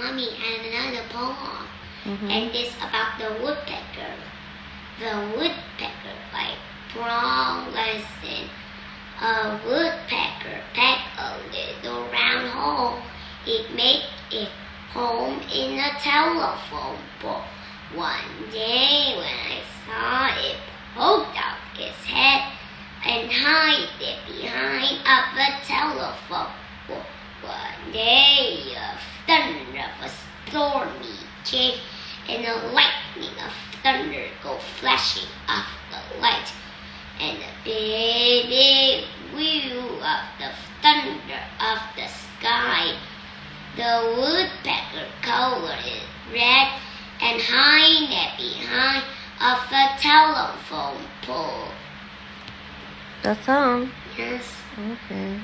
Mommy, and another poem. Mm-hmm. And this about the woodpecker. The woodpecker, like brown lesson. A woodpecker pecked a little round hole. It made its home in a telephone pole. One day when I saw it poked out its head and hide it behind of a telephone pole. One day a thunder of a stormy came and a lightning of thunder go flashing off the light. And a big, big wheel of the thunder of the sky. The woodpecker colored it red and hide it behind of a telephone pole. That's all. Yes. Okay.